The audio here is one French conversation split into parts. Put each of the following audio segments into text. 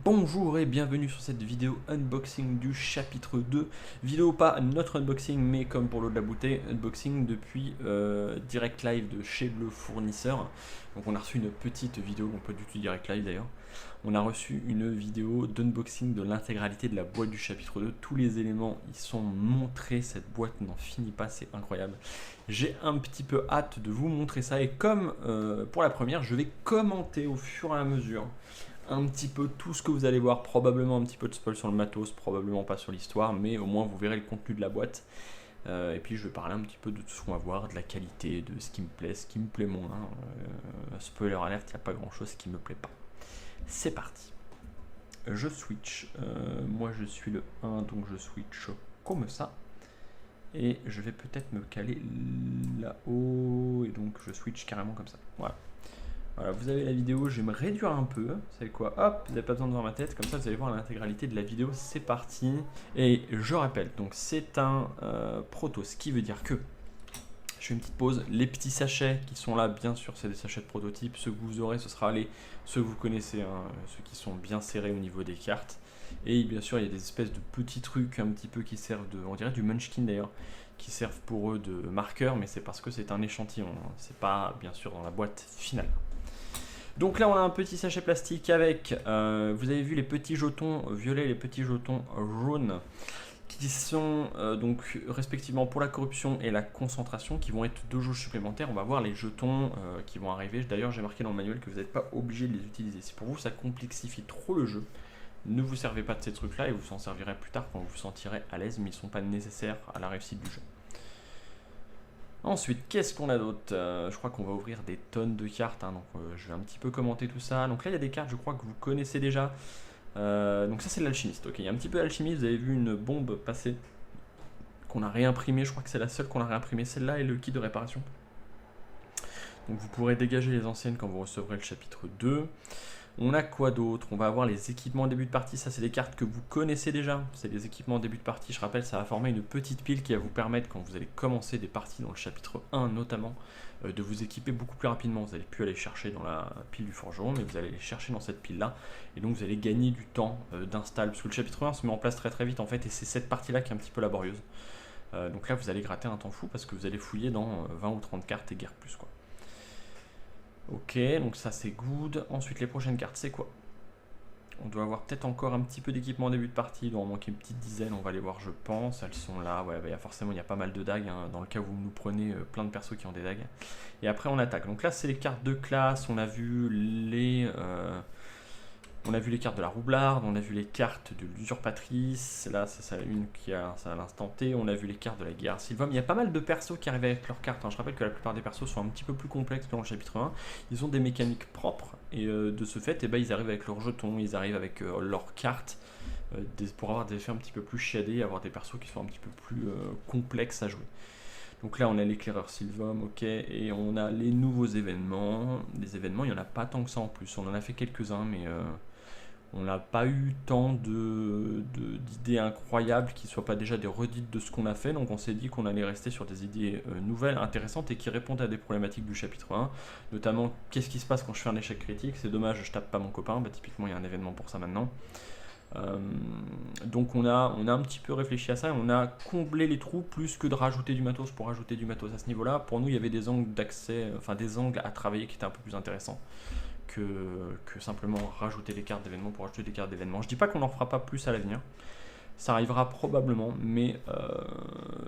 Bonjour et bienvenue sur cette vidéo unboxing du chapitre 2. Vidéo pas notre unboxing mais comme pour l'eau de la bouteille, unboxing depuis direct live de chez le fournisseur. Donc on a reçu une petite vidéo, donc pas du tout direct live d'ailleurs. On a reçu une vidéo d'unboxing de l'intégralité de la boîte du chapitre 2. Tous les éléments y sont montrés, cette boîte n'en finit pas, c'est incroyable. J'ai un petit peu hâte de vous montrer ça et comme pour la première, je vais commenter au fur et à mesure un petit peu tout ce que vous allez voir, probablement un petit peu de spoil sur le matos, probablement pas sur l'histoire, mais au moins vous verrez le contenu de la boîte. Et puis je vais parler un petit peu de tout ce qu'on va voir, de la qualité, de ce qui me plaît, ce qui me plaît moins. Spoiler alert, il n'y a pas grand chose qui me plaît pas. C'est parti. Je switch. Moi je suis le 1, donc je switch comme ça. Et je vais peut-être me caler là-haut, et donc je switch carrément comme ça. Voilà. Voilà, vous avez la vidéo, je vais me réduire un peu. Vous savez quoi? Hop, vous n'avez pas besoin de voir ma tête, comme ça vous allez voir l'intégralité de la vidéo. C'est parti. Et je rappelle, donc c'est un proto, ce qui veut dire que je fais une petite pause. Les petits sachets qui sont là, bien sûr, c'est des sachets de prototype. Ceux que vous aurez, ce sera ceux que vous connaissez, hein, ceux qui sont bien serrés au niveau des cartes. Et bien sûr, il y a des espèces de petits trucs un petit peu qui servent de, on dirait du munchkin d'ailleurs, qui servent pour eux de marqueur, mais c'est parce que c'est un échantillon. Hein. C'est pas, bien sûr, dans la boîte finale. Donc là on a un petit sachet plastique avec, vous avez vu les petits jetons violets, les petits jetons jaunes qui sont donc respectivement pour la corruption et la concentration qui vont être 2 jauges supplémentaires. On va voir les jetons qui vont arriver. D'ailleurs j'ai marqué dans le manuel que vous n'êtes pas obligé de les utiliser. Si pour vous ça complexifie trop le jeu, ne vous servez pas de ces trucs là et vous s'en servirez plus tard quand vous vous sentirez à l'aise, mais ils ne sont pas nécessaires à la réussite du jeu. Ensuite, qu'est-ce qu'on a d'autre? Je crois qu'on va ouvrir des tonnes de cartes, hein, donc je vais un petit peu commenter tout ça. Donc là, il y a des cartes, je crois que vous connaissez déjà. Donc ça, c'est l'alchimiste. Ok, il y a un petit peu d'alchimiste. Vous avez vu une bombe passer qu'on a réimprimée. Je crois que c'est la seule qu'on a réimprimée. Celle-là et le kit de réparation. Donc vous pourrez dégager les anciennes quand vous recevrez le chapitre 2. On a quoi d'autre? On va avoir les équipements en début de partie. Ça, c'est des cartes que vous connaissez déjà. C'est des équipements en début de partie. Je rappelle, ça va former une petite pile qui va vous permettre, quand vous allez commencer des parties dans le chapitre 1 notamment, de vous équiper beaucoup plus rapidement. Vous n'allez plus aller chercher dans la pile du forgeron, mais vous allez les chercher dans cette pile-là. Et donc, vous allez gagner du temps d'install. Parce que le chapitre 1 se met en place très très vite en fait. Et c'est cette partie-là qui est un petit peu laborieuse. Donc là, vous allez gratter un temps fou parce que vous allez fouiller dans 20 ou 30 cartes et guère plus, quoi. Ok, donc ça c'est good. Ensuite, les prochaines cartes, c'est quoi? On doit avoir peut-être encore un petit peu d'équipement en début de partie. Il doit en manquer une petite dizaine, on va les voir, je pense. Elles sont là. Ouais, bah, forcément, il y a pas mal de dagues. Hein, dans le cas où vous nous prenez plein de persos qui ont des dagues. Et après, on attaque. Donc là, c'est les cartes de classe. On a vu les cartes de la roublarde, on a vu les cartes de l'usurpatrice, là c'est une qui a ça à l'instant T, on a vu les cartes de la guerre Sylvam. Il y a pas mal de persos qui arrivent avec leurs cartes, hein. Je rappelle que la plupart des persos sont un petit peu plus complexes que dans le chapitre 1, ils ont des mécaniques propres, et de ce fait, ils arrivent avec leurs jetons, ils arrivent avec leurs cartes, pour avoir des effets un petit peu plus chiadés, avoir des persos qui sont un petit peu plus complexes à jouer. Donc là, on a l'éclaireur Sylvam, ok, et on a les nouveaux événements. Les événements, il n'y en a pas tant que ça en plus, on en a fait quelques-uns, mais on n'a pas eu tant d'idées incroyables qui ne soient pas déjà des redites de ce qu'on a fait, donc on s'est dit qu'on allait rester sur des idées nouvelles, intéressantes et qui répondent à des problématiques du chapitre 1, notamment qu'est-ce qui se passe quand je fais un échec critique, c'est dommage, je tape pas mon copain, bah, typiquement il y a un événement pour ça maintenant. Donc on a un petit peu réfléchi à ça et on a comblé les trous plus que de rajouter du matos pour rajouter du matos à ce niveau-là. Pour nous, il y avait des angles d'accès, enfin des angles à travailler qui étaient un peu plus intéressants que simplement rajouter des cartes d'événements pour rajouter des cartes d'événements. Je dis pas qu'on n'en fera pas plus à l'avenir, ça arrivera probablement, mais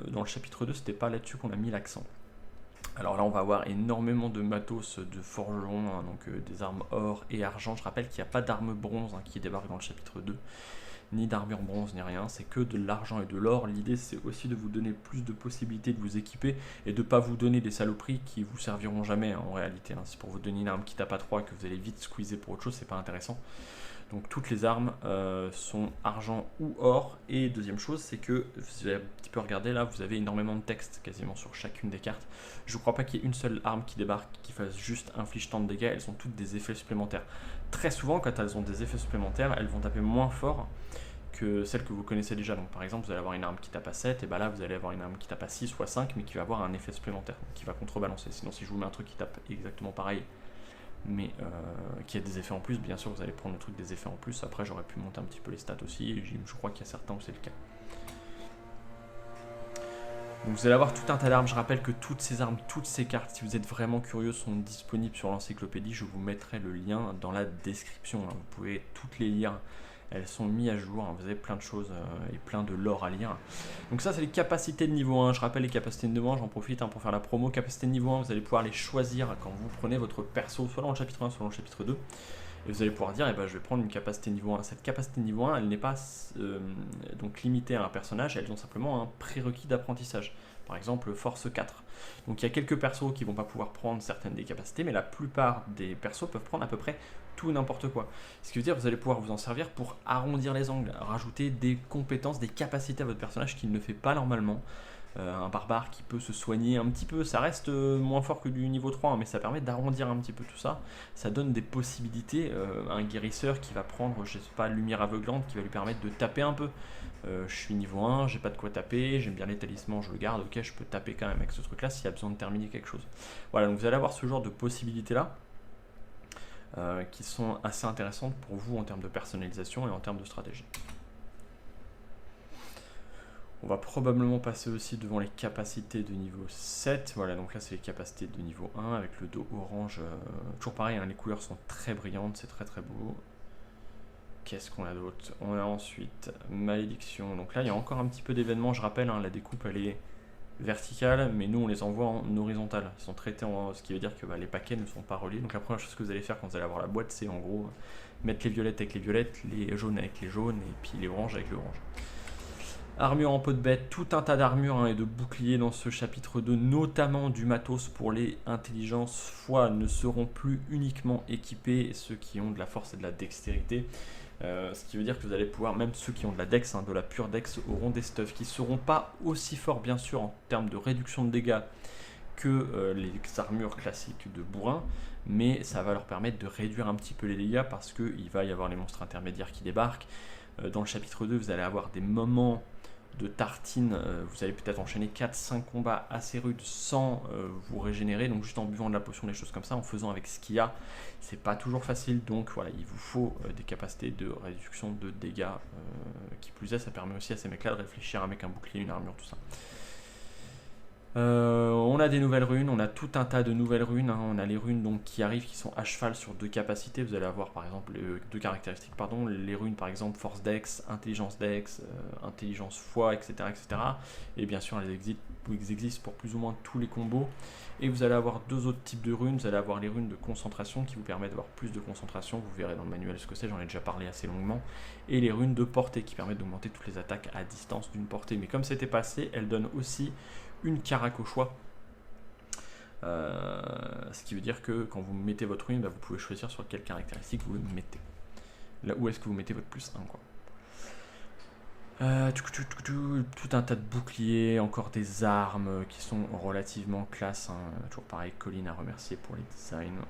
dans le chapitre 2, c'était pas là-dessus qu'on a mis l'accent. Alors là, on va avoir énormément de matos de forgeron, hein, donc des armes or et argent. Je rappelle qu'il n'y a pas d'armes bronze qui débarquent dans le chapitre 2, ni d'armure bronze, ni rien. C'est que de l'argent et de l'or. L'idée, c'est aussi de vous donner plus de possibilités de vous équiper et de ne pas vous donner des saloperies qui vous serviront jamais, hein, en réalité. Hein. Si pour vous donner une arme qui tape à 3 que vous allez vite squeezer pour autre chose, c'est pas intéressant. Donc toutes les armes sont argent ou or. Et deuxième chose, c'est que vous avez un petit peu regardé là, vous avez énormément de texte quasiment sur chacune des cartes. Je ne crois pas qu'il y ait une seule arme qui débarque qui fasse juste inflige tant de dégâts. Elles ont toutes des effets supplémentaires. Très souvent, quand elles ont des effets supplémentaires, elles vont taper moins fort que celles que vous connaissez déjà. Donc par exemple, vous allez avoir une arme qui tape à 7, et bah là vous allez avoir une arme qui tape à 6 ou à 5, mais qui va avoir un effet supplémentaire, qui va contrebalancer. Sinon, si je vous mets un truc qui tape exactement pareil, mais qui a des effets en plus. Bien sûr, vous allez prendre le truc des effets en plus. Après, j'aurais pu monter un petit peu les stats aussi, et je crois qu'il y a certains où c'est le cas. Donc vous allez avoir tout un tas d'armes. Je rappelle que toutes ces armes, toutes ces cartes, si vous êtes vraiment curieux, sont disponibles sur l'encyclopédie. Je vous mettrai le lien dans la description. Vous pouvez toutes les lire. Elles sont mises à jour. Vous avez plein de choses et plein de lore à lire. Donc ça, c'est les capacités de niveau 1. Je rappelle les capacités de niveau 1. J'en profite pour faire la promo. Capacités de niveau 1, vous allez pouvoir les choisir quand vous prenez votre perso, soit dans le chapitre 1, soit dans le chapitre 2. Et vous allez pouvoir dire, je vais prendre une capacité niveau 1. Cette capacité niveau 1, elle n'est pas donc limitée à un personnage, elles ont simplement un prérequis d'apprentissage. Par exemple, force 4. Donc il y a quelques persos qui ne vont pas pouvoir prendre certaines des capacités, mais la plupart des persos peuvent prendre à peu près tout et n'importe quoi. Ce qui veut dire que vous allez pouvoir vous en servir pour arrondir les angles, rajouter des compétences, des capacités à votre personnage qu'il ne fait pas normalement. Un barbare qui peut se soigner un petit peu, ça reste moins fort que du niveau 3, mais ça permet d'arrondir un petit peu tout ça. Ça donne des possibilités. Un guérisseur qui va prendre, je sais pas, lumière aveuglante qui va lui permettre de taper un peu. Je suis niveau 1, j'ai pas de quoi taper, j'aime bien les talismans, je le garde, ok, je peux taper quand même avec ce truc là s'il y a besoin de terminer quelque chose. Voilà, donc vous allez avoir ce genre de possibilités là qui sont assez intéressantes pour vous en termes de personnalisation et en termes de stratégie. On va probablement passer aussi devant les capacités de niveau 7. Voilà, donc là c'est les capacités de niveau 1 avec le dos orange. Toujours pareil, les couleurs sont très brillantes, c'est très très beau. Qu'est-ce qu'on a d'autre? On a ensuite malédiction. Donc là il y a encore un petit peu d'événements. Je rappelle, la découpe elle est verticale, mais nous on les envoie en horizontale. Ils sont traités ce qui veut dire que les paquets ne sont pas reliés. Donc la première chose que vous allez faire quand vous allez avoir la boîte, c'est en gros mettre les violettes avec les violettes, les jaunes avec les jaunes et puis les oranges avec l'orange. Armure en peau de bête, tout un tas d'armures et de boucliers dans ce chapitre 2, notamment du matos pour les intelligences foi ne seront plus uniquement équipés ceux qui ont de la force et de la dextérité. Ce qui veut dire que vous allez pouvoir, même ceux qui ont de la dex, de la pure dex, auront des stuffs qui ne seront pas aussi forts bien sûr en termes de réduction de dégâts que les armures classiques de bourrin, mais ça va leur permettre de réduire un petit peu les dégâts parce qu'il va y avoir les monstres intermédiaires qui débarquent. Dans le chapitre 2, vous allez avoir des moments de tartine, vous allez peut-être enchaîner 4-5 combats assez rudes sans vous régénérer, donc juste en buvant de la potion, des choses comme ça, en faisant avec ce qu'il y a, c'est pas toujours facile, donc voilà, il vous faut des capacités de réduction de dégâts, qui plus est, ça permet aussi à ces mecs-là de réfléchir avec un bouclier, une armure, tout ça. On a des nouvelles runes, on a tout un tas de nouvelles runes, on a les runes donc, qui arrivent qui sont à cheval sur deux capacités, vous allez avoir par exemple deux caractéristiques, les runes par exemple force dex, intelligence foi, etc., etc. Et bien sûr elles existent pour plus ou moins tous les combos. Et vous allez avoir deux autres types de runes, vous allez avoir les runes de concentration qui vous permettent d'avoir plus de concentration, vous verrez dans le manuel ce que c'est, j'en ai déjà parlé assez longuement, et les runes de portée qui permettent d'augmenter toutes les attaques à distance d'une portée, mais comme c'était passé, elles donnent aussi une carac au choix, ce qui veut dire que quand vous mettez votre rune, vous pouvez choisir sur quelle caractéristique vous le mettez, là où est-ce que vous mettez votre plus 1 quoi. Tout un tas de boucliers, encore des armes qui sont relativement classe, toujours pareil, Colline à remercier pour les designs,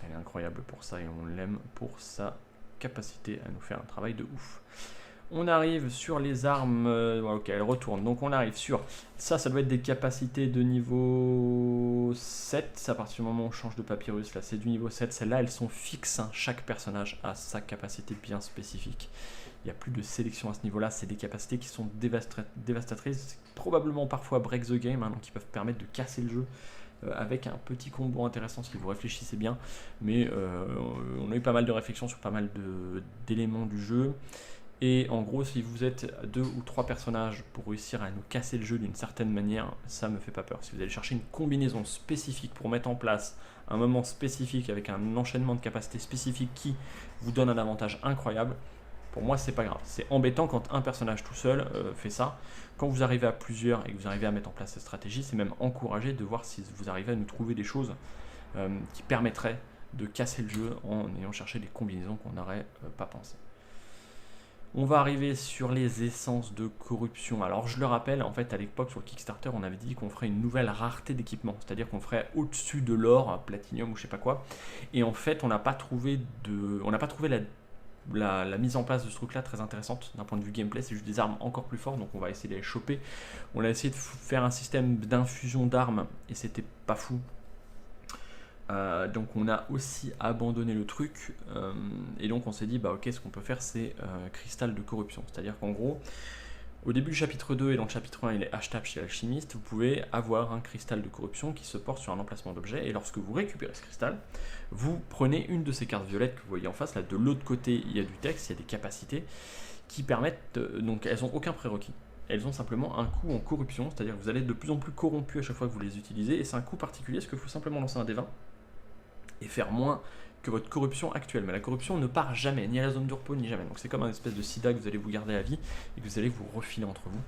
elle est incroyable pour ça et on l'aime pour sa capacité à nous faire un travail de ouf. On arrive sur les armes, ok, elle retourne, donc on arrive sur, ça doit être des capacités de niveau 7, à partir du moment où on change de papyrus, là c'est du niveau 7, celles-là elles sont fixes, chaque personnage a sa capacité bien spécifique, il n'y a plus de sélection à ce niveau-là, c'est des capacités qui sont dévastatrices, probablement parfois break the game, donc qui peuvent permettre de casser le jeu, avec un petit combo intéressant si vous réfléchissez bien, mais on a eu pas mal de réflexions sur pas mal d'éléments du jeu. Et en gros, si vous êtes 2 ou 3 personnages pour réussir à nous casser le jeu d'une certaine manière, ça me fait pas peur. Si vous allez chercher une combinaison spécifique pour mettre en place un moment spécifique avec un enchaînement de capacités spécifiques qui vous donne un avantage incroyable, pour moi c'est pas grave. C'est embêtant quand un personnage tout seul fait ça. Quand vous arrivez à plusieurs et que vous arrivez à mettre en place cette stratégie, c'est même encouragé de voir si vous arrivez à nous trouver des choses qui permettraient de casser le jeu en ayant cherché des combinaisons qu'on n'aurait pas pensé. On va arriver sur les essences de corruption. Alors je le rappelle, en fait à l'époque sur le Kickstarter on avait dit qu'on ferait une nouvelle rareté d'équipement, c'est-à-dire qu'on ferait au-dessus de l'or, platinium ou je sais pas quoi, et en fait on n'a pas trouvé la mise en place de ce truc là très intéressante d'un point de vue gameplay, c'est juste des armes encore plus fortes, donc on va essayer de les choper. On a essayé de faire un système d'infusion d'armes et c'était pas fou. Donc on a aussi abandonné le truc et donc on s'est dit bah ok, ce qu'on peut faire c'est cristal de corruption, c'est-à-dire qu'en gros au début du chapitre 2 et dans le chapitre 1 il est achetable chez l'alchimiste, vous pouvez avoir un cristal de corruption qui se porte sur un emplacement d'objet et lorsque vous récupérez ce cristal, vous prenez une de ces cartes violettes que vous voyez en face, là de l'autre côté il y a du texte, il y a des capacités qui permettent, donc elles n'ont aucun prérequis. Elles ont simplement un coût en corruption, c'est-à-dire que vous allez être de plus en plus corrompu à chaque fois que vous les utilisez, et c'est un coût particulier, parce qu'il faut simplement lancer un D20 et faire moins que votre corruption actuelle. Mais la corruption ne part jamais, ni à la zone de repos, ni jamais. Donc c'est comme un espèce de sida que vous allez vous garder à vie et que vous allez vous refiler entre vous.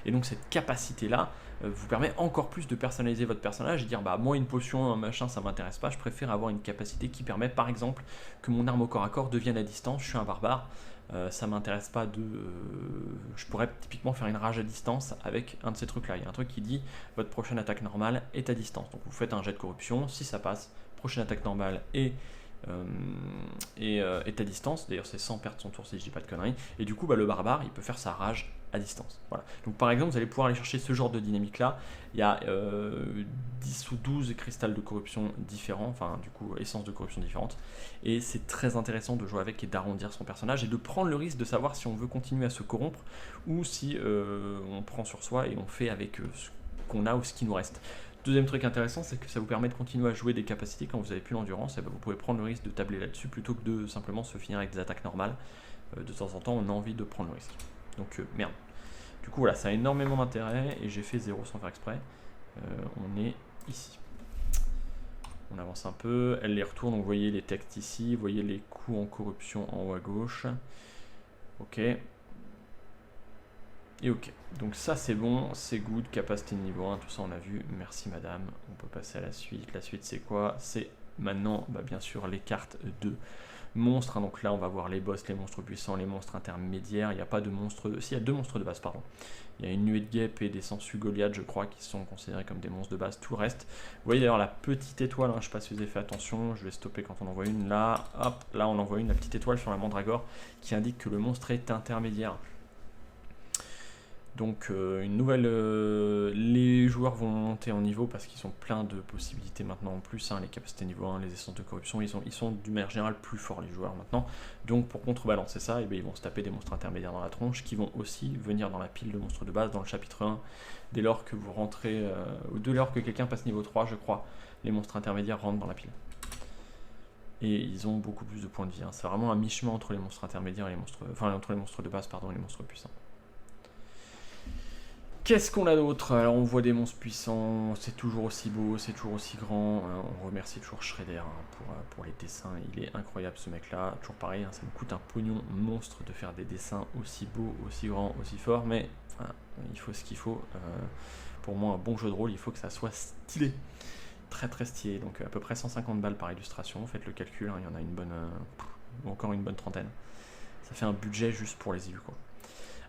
Et donc cette capacité-là vous permet encore plus de personnaliser votre personnage et dire bah moi une potion, un machin, ça m'intéresse pas, je préfère avoir une capacité qui permet par exemple que mon arme au corps à corps devienne à distance, je suis un barbare. Ça m'intéresse pas de. Je pourrais typiquement faire une rage à distance avec un de ces trucs là. Il y a un truc qui dit votre prochaine attaque normale est à distance. Donc vous faites un jet de corruption, si ça passe, prochaine attaque normale est à distance. D'ailleurs c'est sans perdre son tour si je dis pas de conneries. Et du coup bah, le barbare il peut faire sa rage à distance. Voilà. Donc par exemple vous allez pouvoir aller chercher ce genre de dynamique là. Il y a 10 ou 12 cristals de corruption différents, enfin du coup essences de corruption différentes. Et c'est très intéressant de jouer avec et d'arrondir son personnage et de prendre le risque de savoir si on veut continuer à se corrompre ou si on prend sur soi et on fait avec ce qu'on a ou ce qui nous reste. Deuxième truc intéressant, c'est que ça vous permet de continuer à jouer des capacités quand vous n'avez plus l'endurance, et ben vous pouvez prendre le risque de tabler là-dessus plutôt que de simplement se finir avec des attaques normales. De temps en temps, on a envie de prendre le risque. Donc merde. Du coup voilà, ça a énormément d'intérêt et j'ai fait 0 sans faire exprès. On est ici. On avance un peu, elle les retourne, donc vous voyez les textes ici, vous voyez les coûts en corruption en haut à gauche. Ok. Et ok, donc ça c'est bon, c'est good, capacité de niveau 1, tout ça on a vu, merci madame. On peut passer à la suite c'est quoi? C'est maintenant bah, bien sûr les cartes de monstres, hein. Donc là on va voir les boss, les monstres puissants, les monstres intermédiaires, il n'y a pas de monstres, si il y a deux monstres de base pardon. Il y a une nuée de guêpes et des sangsues Goliath je crois qui sont considérés comme des monstres de base, tout le reste. Vous voyez d'ailleurs la petite étoile, hein, je ne sais pas si vous avez fait attention, je vais stopper quand on envoie une, là, hop, là on envoie une, la petite étoile sur la mandragore qui indique que le monstre est intermédiaire. Donc une nouvelle, les joueurs vont monter en niveau parce qu'ils ont plein de possibilités maintenant en plus, hein, les capacités niveau 1, les essences de corruption, ils sont d'une manière générale plus forts les joueurs maintenant. Donc pour contrebalancer ça, et bien, ils vont se taper des monstres intermédiaires dans la tronche qui vont aussi venir dans la pile de monstres de base dans le chapitre 1. Dès lors que vous rentrez, ou dès lors que quelqu'un passe niveau 3 je crois, les monstres intermédiaires rentrent dans la pile. Et ils ont beaucoup plus de points de vie, hein. C'est vraiment un mi-chemin entre les monstres intermédiaires et les monstres, enfin entre les monstres de base pardon et les monstres puissants. Qu'est-ce qu'on a d'autre? Alors on voit des monstres puissants, c'est toujours aussi beau, c'est toujours aussi grand. On remercie toujours Shredder pour les dessins, il est incroyable ce mec là. Toujours pareil, hein, ça me coûte un pognon monstre de faire des dessins aussi beaux, aussi grands, aussi forts, mais il faut ce qu'il faut. Pour moi un bon jeu de rôle, il faut que ça soit stylé. Très très stylé, donc à peu près 150 balles par illustration, faites le calcul, hein, il y en a une bonne, encore une bonne trentaine. Ça fait un budget juste pour les illus quoi.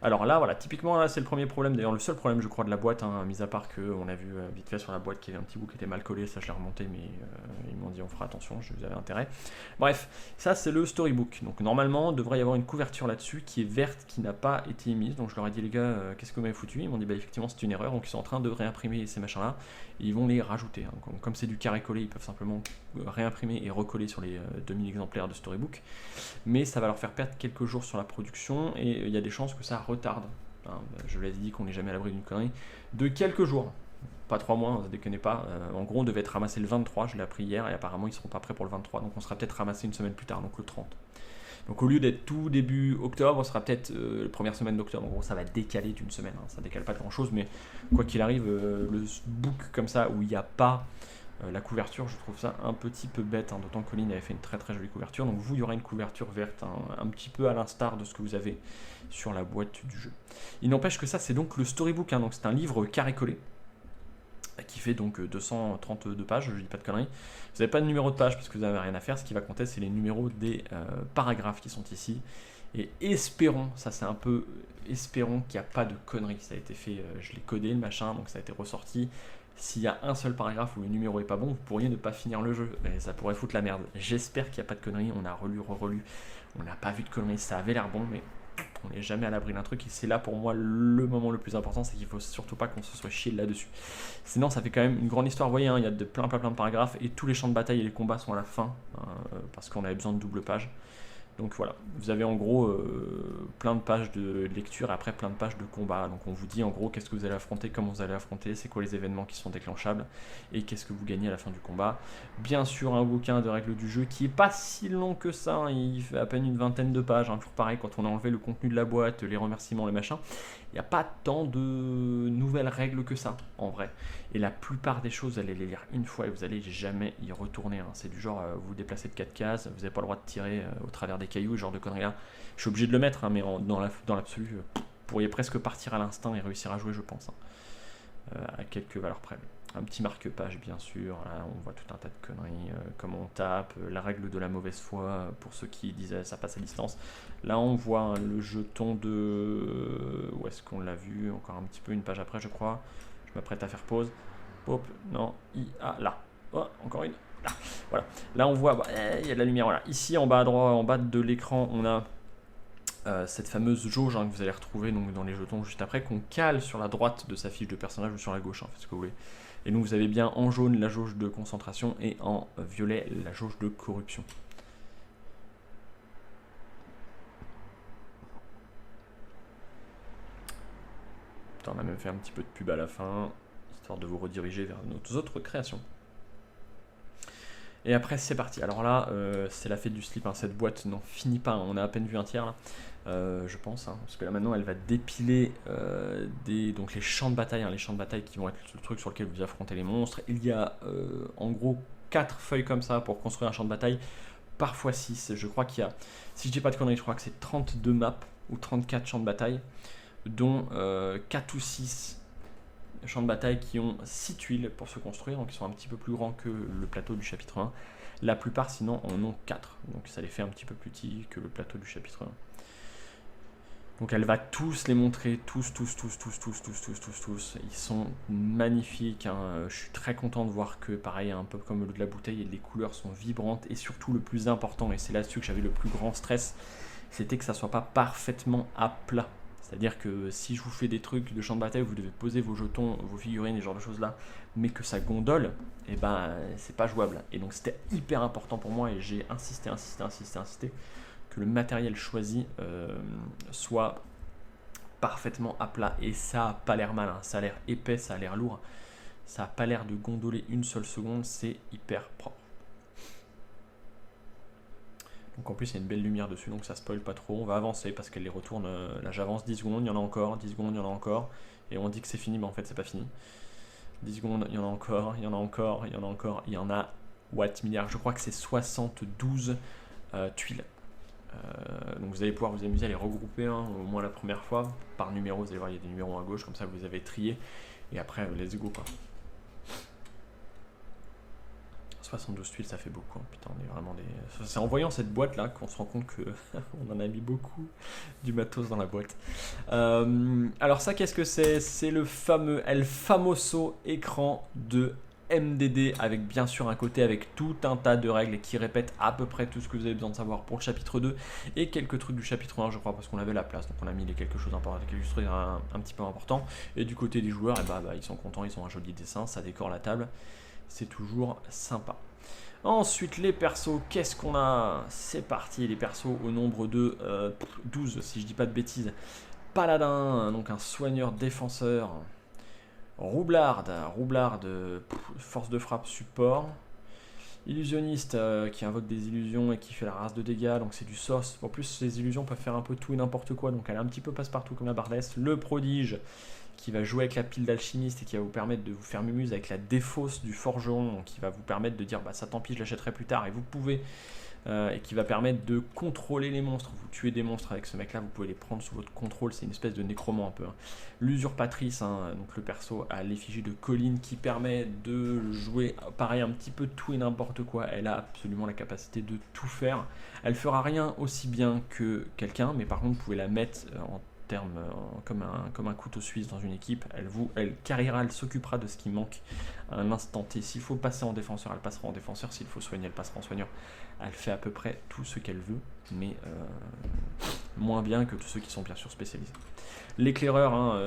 Alors là, voilà, typiquement, là, c'est le premier problème. D'ailleurs, le seul problème, je crois, de la boîte, hein, mis à part qu'on a vu vite fait sur la boîte qu'il y avait un petit bout qui était mal collé. Ça, je l'ai remonté, mais ils m'ont dit on fera attention, je vous avais intérêt. Bref, ça, c'est le storybook. Donc, normalement, il devrait y avoir une couverture là-dessus qui est verte, qui n'a pas été émise. Donc, je leur ai dit, les gars, qu'est-ce que vous m'avez foutu? Ils m'ont dit, bah, effectivement, c'est une erreur. Donc, ils sont en train de réimprimer ces machins-là. Et ils vont les rajouter. Hein. Comme c'est du carré-collé, ils peuvent simplement réimprimer et recoller sur les 2000 exemplaires de storybook. Mais ça va leur faire perdre quelques jours sur la production et il y a des chances que ça retarde. Hein, je vous l'ai dit qu'on n'est jamais à l'abri d'une connerie. De quelques jours. Pas 3 mois, ne déconnez pas. En gros, on devait être ramassé le 23, je l'ai appris hier, et apparemment, ils ne seront pas prêts pour le 23. Donc, on sera peut-être ramassé une semaine plus tard, donc le 30. Donc, au lieu d'être tout début octobre, on sera peut-être la première semaine d'octobre. En gros, ça va décaler d'une semaine. Hein. Ça décale pas grand-chose, mais quoi qu'il arrive, le book comme ça, où il n'y a pas la couverture, je trouve ça un petit peu bête, hein, d'autant que Colin avait fait une très très jolie couverture. Donc vous, il y aura une couverture verte, hein, un petit peu à l'instar de ce que vous avez sur la boîte du jeu. Il n'empêche que ça, c'est donc le storybook, hein, donc c'est un livre carré-collé qui fait donc 232 pages, je ne dis pas de conneries. Vous n'avez pas de numéro de page parce que vous n'avez rien à faire, ce qui va compter, c'est les numéros des paragraphes qui sont ici. Et espérons, ça c'est un peu, espérons qu'il n'y a pas de conneries. Ça a été fait, je l'ai codé le machin, donc ça a été ressorti. S'il y a un seul paragraphe où le numéro est pas bon, vous pourriez ne pas finir le jeu. Et ça pourrait foutre la merde. J'espère qu'il n'y a pas de conneries. On a relu, re-relu. On n'a pas vu de conneries. Ça avait l'air bon, mais on n'est jamais à l'abri d'un truc, et c'est là pour moi le moment le plus important, c'est qu'il faut surtout pas qu'on se soit chié là-dessus. Sinon ça fait quand même une grande histoire, vous voyez, hein, il y a plein de paragraphes, et tous les champs de bataille et les combats sont à la fin, parce qu'on avait besoin de double page. Donc voilà, vous avez en gros plein de pages de lecture et après plein de pages de combat. Donc on vous dit en gros qu'est-ce que vous allez affronter, comment vous allez affronter, c'est quoi les événements qui sont déclenchables et qu'est-ce que vous gagnez à la fin du combat. Bien sûr un bouquin de règles du jeu qui est pas si long que ça, hein, il fait à peine une vingtaine de pages, hein, toujours pareil quand on a enlevé le contenu de la boîte, les remerciements, les machins. Il n'y a pas tant de nouvelles règles que ça en vrai. Et la plupart des choses, vous allez les lire une fois et vous n'allez jamais y retourner. Hein. C'est du genre, vous vous déplacez de 4 cases, vous n'avez pas le droit de tirer au travers des cailloux, ce genre de conneries là. Je suis obligé de le mettre, hein, mais dans l'absolu, vous pourriez presque partir à l'instinct et réussir à jouer, je pense. Hein. À quelques valeurs près. Un petit marque-page, bien sûr. Là, on voit tout un tas de conneries, comment on tape, la règle de la mauvaise foi, pour ceux qui disaient ça passe à distance. Là, on voit hein, le jeton de... Où est-ce qu'on l'a vu? Encore un petit peu, une page après, je crois. Je m'apprête à faire pause. Hop, non, là. Oh, encore une. Là. Voilà. Là, on voit, il y a de la lumière. Voilà. Ici, en bas à droite, en bas de l'écran, on a cette fameuse jauge hein, que vous allez retrouver donc, dans les jetons juste après, qu'on cale sur la droite de sa fiche de personnage ou sur la gauche, hein, faites ce que vous voulez. Et donc, vous avez bien en jaune la jauge de concentration et en violet la jauge de corruption. Putain, on a même fait un petit peu de pub à la fin, histoire de vous rediriger vers nos autres créations. Et après c'est parti, alors là c'est la fête du slip, hein. Cette boîte n'en finit pas, hein. On a à peine vu un tiers là, je pense, hein. Parce que là maintenant elle va dépiler donc les champs de bataille, hein. Les champs de bataille qui vont être le truc sur lequel vous affrontez les monstres. Il y a en gros 4 feuilles comme ça pour construire un champ de bataille, parfois 6, je crois qu'il y a, si je dis pas de conneries, je crois que c'est 32 maps ou 34 champs de bataille, dont 4 ou 6 champs de bataille qui ont 6 tuiles pour se construire, donc ils sont un petit peu plus grands que le plateau du chapitre 1. La plupart sinon en ont 4, donc ça les fait un petit peu plus petits que le plateau du chapitre 1. Donc elle va tous les montrer, tous. Ils sont magnifiques, hein. Je suis très content de voir que pareil, un peu comme de la bouteille, les couleurs sont vibrantes et surtout le plus important, et c'est là-dessus que j'avais le plus grand stress, c'était que ça soit pas parfaitement à plat. C'est-à-dire que si je vous fais des trucs de champ de bataille, vous devez poser vos jetons, vos figurines, et ce genre de choses là, mais que ça gondole, et ben c'est pas jouable. Et donc c'était hyper important pour moi et j'ai insisté que le matériel choisi soit parfaitement à plat. Et ça a pas l'air mal, hein. Ça a l'air épais, ça a l'air lourd, ça a pas l'air de gondoler une seule seconde, c'est hyper propre. Donc en plus il y a une belle lumière dessus, donc ça spoil pas trop. On va avancer parce qu'elle les retourne, là j'avance 10 secondes, il y en a encore, 10 secondes, il y en a encore, et on dit que c'est fini, mais en fait c'est pas fini. 10 secondes, il y en a encore, il y en a encore, il y en a encore, il y en a, what milliards, je crois que c'est 72 tuiles. Donc vous allez pouvoir vous amuser à les regrouper, hein, au moins la première fois, par numéro, vous allez voir il y a des numéros à gauche, comme ça vous avez trié, et après let's go quoi. 72 tuiles, ça fait beaucoup, hein. Putain, on est vraiment des... C'est en voyant cette boîte là qu'on se rend compte qu'on en a mis beaucoup du matos dans la boîte. Alors ça, qu'est-ce que c'est? C'est le fameux El Famoso écran de MDD, avec bien sûr un côté avec tout un tas de règles qui répètent à peu près tout ce que vous avez besoin de savoir pour le chapitre 2 et quelques trucs du chapitre 1, je crois, parce qu'on avait la place, donc on a mis quelque chose d'important, quelque chose un petit peu important. Et du côté des joueurs, ils sont contents, ils ont un joli dessin, ça décore la table. C'est toujours sympa. Ensuite, les persos, qu'est-ce qu'on a? C'est parti, les persos au nombre de 12, si je dis pas de bêtises. Paladin, donc un soigneur défenseur. Roublard, force de frappe support. Illusionniste qui invoque des illusions et qui fait la race de dégâts, donc c'est du sauce. En plus, ces illusions peuvent faire un peu tout et n'importe quoi, donc elle est un petit peu passe-partout comme la bardesse. Le prodige, qui va jouer avec la pile d'alchimiste et qui va vous permettre de vous faire mumuse avec la défausse du forgeron, qui va vous permettre de dire bah ça tant pis, je l'achèterai plus tard, et vous pouvez, et qui va permettre de contrôler les monstres. Vous tuez des monstres avec ce mec là, vous pouvez les prendre sous votre contrôle, c'est une espèce de nécromant un peu, hein. L'usurpatrice, hein, donc le perso à l'effigie de Colline, qui permet de jouer pareil un petit peu tout et n'importe quoi. Elle a absolument la capacité de tout faire. Elle fera rien aussi bien que quelqu'un, mais par contre vous pouvez la mettre en terme comme un couteau suisse dans une équipe. Elle carriera, elle s'occupera de ce qui manque à un instant T. S'il faut passer en défenseur, elle passera en défenseur. S'il faut soigner, elle passera en soigneur. Elle fait à peu près tout ce qu'elle veut, mais moins bien que tous ceux qui sont bien sûr spécialisés. L'éclaireur, hein,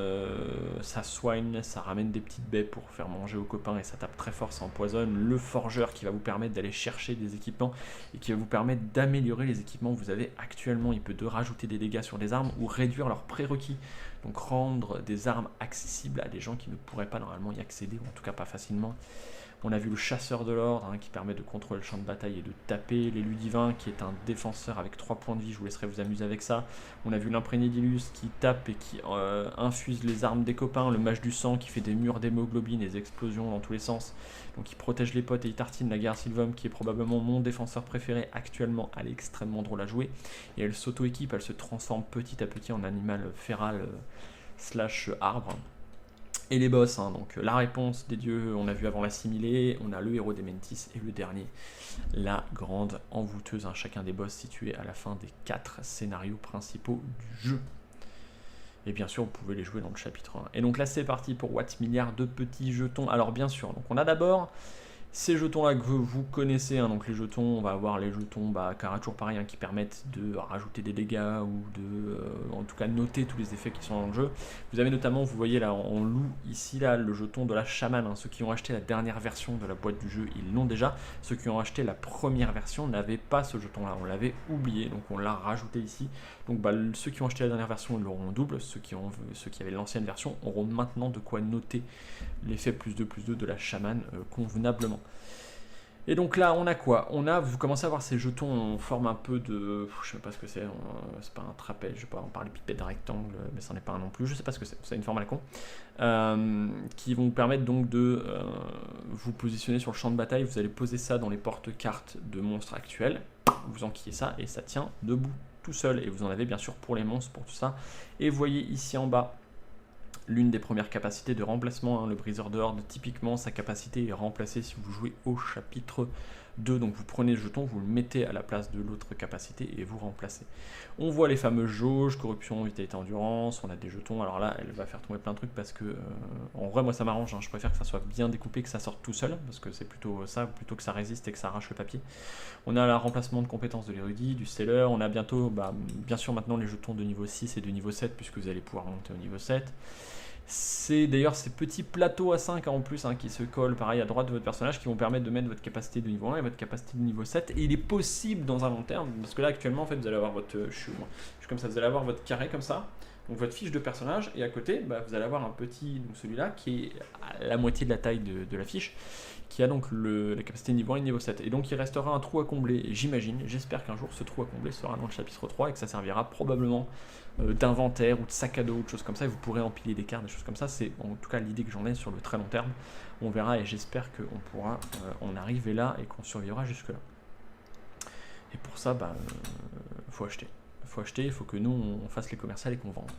ça soigne, ça ramène des petites baies pour faire manger aux copains et ça tape très fort, ça empoisonne. Le forgeur qui va vous permettre d'aller chercher des équipements et qui va vous permettre d'améliorer les équipements que vous avez actuellement. Il peut rajouter des dégâts sur des armes ou réduire leurs prérequis. Donc rendre des armes accessibles à des gens qui ne pourraient pas normalement y accéder, ou en tout cas pas facilement. On a vu le chasseur de l'ordre, hein, qui permet de contrôler le champ de bataille et de taper. L'élu divin qui est un défenseur avec 3 points de vie, je vous laisserai vous amuser avec ça. On a vu l'imprégné d'Illus qui tape et qui infuse les armes des copains. Le mage du sang qui fait des murs d'hémoglobine, des explosions dans tous les sens. Donc il protège les potes et il tartine la guerre Sylvum qui est probablement mon défenseur préféré actuellement. Elle est extrêmement drôle à jouer. Et elle s'auto-équipe, elle se transforme petit à petit en animal féral slash arbre. Et les boss, hein, donc la réponse des dieux, on a vu avant l'assimilé, on a le héros des Mentis et le dernier, la grande envoûteuse, hein, chacun des boss situés à la fin des 4 scénarios principaux du jeu. Et bien sûr, vous pouvez les jouer dans le chapitre 1. Et donc là, c'est parti pour What Milliard de petits jetons. Alors bien sûr, donc on a d'abord ces jetons-là que vous connaissez, hein, donc les jetons, on va avoir les jetons Kara, toujours pareil, hein, qui permettent de rajouter des dégâts ou de, en tout cas, noter tous les effets qui sont dans le jeu. Vous avez notamment, vous voyez là en loup, ici, là, le jeton de la chamane. Hein. Ceux qui ont acheté la dernière version de la boîte du jeu, ils l'ont déjà. Ceux qui ont acheté la première version n'avaient pas ce jeton-là, on l'avait oublié, donc on l'a rajouté ici. Donc ceux qui ont acheté la dernière version, ils l'auront en double. Ceux qui avaient l'ancienne version auront maintenant de quoi noter l'effet +2/+2 de la chamane convenablement. Et donc là, on a quoi? Vous commencez à voir ces jetons en forme un peu de... Je sais pas ce que c'est pas un trapèze, je sais pas, on parle pipette rectangle, mais ça n'est pas un non plus, je sais pas ce que c'est une forme à la con. Qui vont vous permettre donc de vous positionner sur le champ de bataille. Vous allez poser ça dans les porte-cartes de monstres actuels, vous enquillez ça et ça tient debout tout seul. Et vous en avez bien sûr pour les monstres, pour tout ça. Et vous voyez ici en bas, l'une des premières capacités de remplacement, hein, le briseur de horde, typiquement sa capacité est remplacée si vous jouez au chapitre 2, donc vous prenez le jeton, vous le mettez à la place de l'autre capacité et vous remplacez. On voit les fameuses jauges, corruption, vitalité, endurance, on a des jetons, alors là elle va faire tomber plein de trucs parce que, en vrai moi ça m'arrange, hein, je préfère que ça soit bien découpé, que ça sorte tout seul, parce que c'est plutôt ça, plutôt que ça résiste et que ça arrache le papier. On a le remplacement de compétences de l'érudit, du seller, on a bientôt, bien sûr maintenant les jetons de niveau 6 et de niveau 7, puisque vous allez pouvoir monter au niveau 7. C'est d'ailleurs ces petits plateaux à 5 en plus, hein, qui se collent pareil à droite de votre personnage, qui vont permettre de mettre votre capacité de niveau 1 et votre capacité de niveau 7. Et il est possible dans un long terme, parce que là actuellement en fait vous allez avoir votre, je suis comme ça, vous allez avoir votre carré comme ça, donc votre fiche de personnage, et à côté vous allez avoir un petit, donc celui-là qui est à la moitié de la taille de la fiche, qui a donc la capacité niveau 1 et niveau 7. Et donc il restera un trou à combler, et j'espère qu'un jour ce trou à combler sera dans le chapitre 3 et que ça servira probablement d'inventaire ou de sac à dos ou de choses comme ça, et vous pourrez empiler des cartes, des choses comme ça. C'est en tout cas l'idée que j'en ai sur le très long terme. On verra et j'espère qu'on pourra en arriver là et qu'on survivra jusque là. Et pour ça, faut acheter. Il faut que nous on fasse les commerciales et qu'on vende.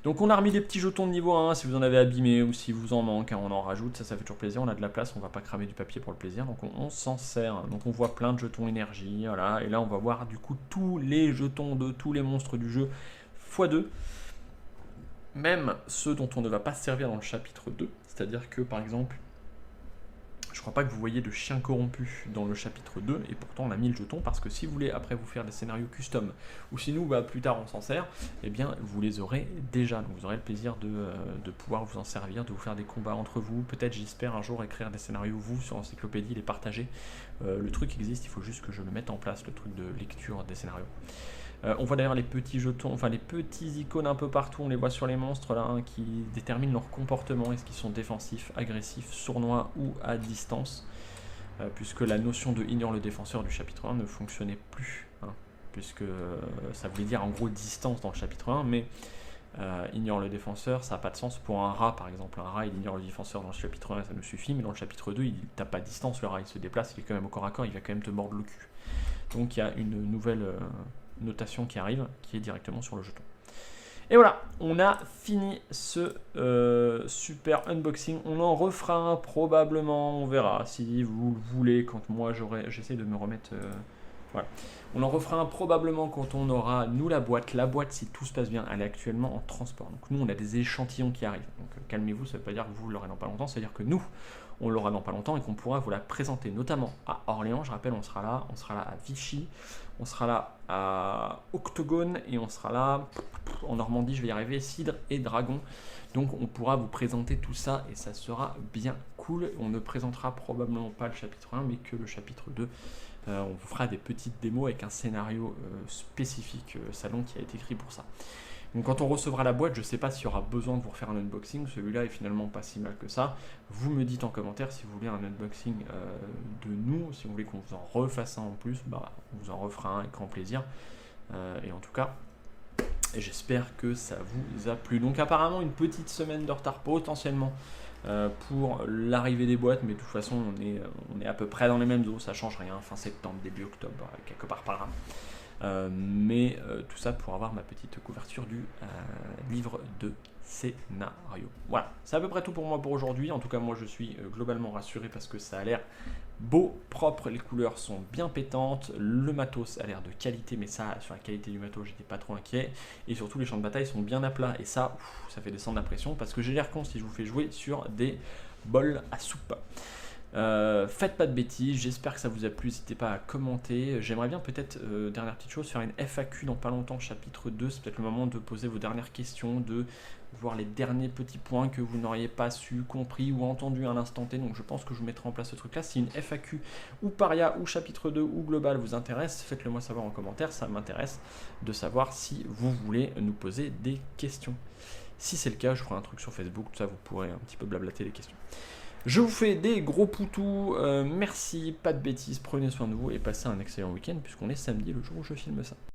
Donc on a remis des petits jetons de niveau 1, si vous en avez abîmé ou si vous en manque, hein, on en rajoute, ça fait toujours plaisir, on a de la place, on va pas cramer du papier pour le plaisir, donc on s'en sert. Donc on voit plein de jetons énergie, voilà, et là on va voir du coup tous les jetons de tous les monstres du jeu x2, même ceux dont on ne va pas se servir dans le chapitre 2, c'est-à-dire que par exemple, je crois pas que vous voyez de chien corrompu dans le chapitre 2, et pourtant on a mis le jeton, parce que si vous voulez après vous faire des scénarios custom, ou si nous plus tard on s'en sert, eh bien vous les aurez déjà, donc vous aurez le plaisir de pouvoir vous en servir, de vous faire des combats entre vous, peut-être j'espère un jour écrire des scénarios vous sur Encyclopédie, les partager, le truc existe, il faut juste que je le mette en place, le truc de lecture des scénarios. On voit d'ailleurs les petits jetons, enfin les petits icônes un peu partout, on les voit sur les monstres là, hein, qui déterminent leur comportement, est-ce qu'ils sont défensifs, agressifs, sournois ou à distance, puisque la notion de ignore le défenseur du chapitre 1 ne fonctionnait plus, hein, puisque ça voulait dire en gros distance dans le chapitre 1, mais ignore le défenseur, ça n'a pas de sens pour un rat par exemple. Un rat il ignore le défenseur dans le chapitre 1, ça nous suffit, mais dans le chapitre 2 il tape pas à distance, le rat il se déplace, il est quand même au corps à corps, il va quand même te mordre le cul. Donc il y a une nouvelle notation qui arrive, qui est directement sur le jeton. Et voilà, on a fini ce super unboxing. On en refera un probablement, on verra si vous le voulez, quand moi j'essaie de me remettre... voilà. On en refera un probablement quand on aura, nous, la boîte. La boîte, si tout se passe bien, elle est actuellement en transport. Donc nous, on a des échantillons qui arrivent. Donc calmez-vous, ça ne veut pas dire que vous l'aurez dans pas longtemps, ça veut dire que nous, on l'aura dans pas longtemps et qu'on pourra vous la présenter, notamment à Orléans. Je rappelle, on sera là à Vichy, on sera là à Octogone et on sera là en Normandie, je vais y arriver, Cidre et Dragon. Donc on pourra vous présenter tout ça et ça sera bien cool. On ne présentera probablement pas le chapitre 1 mais que le chapitre 2. On vous fera des petites démos avec un scénario spécifique salon qui a été écrit pour ça. Donc quand on recevra la boîte, je ne sais pas s'il y aura besoin de vous refaire un unboxing. Celui-là est finalement pas si mal que ça. Vous me dites en commentaire si vous voulez un unboxing de nous. Si vous voulez qu'on vous en refasse un en plus, bah, on vous en refera un avec grand plaisir. Et en tout cas, j'espère que ça vous a plu. Donc apparemment une petite semaine de retard potentiellement pour l'arrivée des boîtes, mais de toute façon on est à peu près dans les mêmes eaux, ça change rien, fin septembre, début octobre, quelque part par là. Mais tout ça pour avoir ma petite couverture du livre de scénario. Voilà, c'est à peu près tout pour moi pour aujourd'hui. En tout cas, moi je suis globalement rassuré parce que ça a l'air beau, propre, les couleurs sont bien pétantes, le matos a l'air de qualité, mais ça, sur la qualité du matos, j'étais pas trop inquiet. Et surtout, les champs de bataille sont bien à plat. Et ça, ça fait descendre la pression parce que j'ai l'air con si je vous fais jouer sur des bols à soupe. Faites pas de bêtises, j'espère que ça vous a plu, n'hésitez pas à commenter. J'aimerais bien peut-être, dernière petite chose, faire une FAQ dans pas longtemps, chapitre 2, c'est peut-être le moment de poser vos dernières questions, de voir les derniers petits points que vous n'auriez pas su, compris ou entendu à l'instant T. Donc je pense que je vous mettrai en place ce truc là. Si une FAQ ou Paria ou chapitre 2 ou global vous intéresse, faites-le moi savoir en commentaire, ça m'intéresse de savoir si vous voulez nous poser des questions. Si c'est le cas, je ferai un truc sur Facebook, tout ça vous pourrez un petit peu blablater les questions. Je vous fais des gros poutous, merci, pas de bêtises, prenez soin de vous et passez un excellent week-end puisqu'on est samedi, le jour où je filme ça.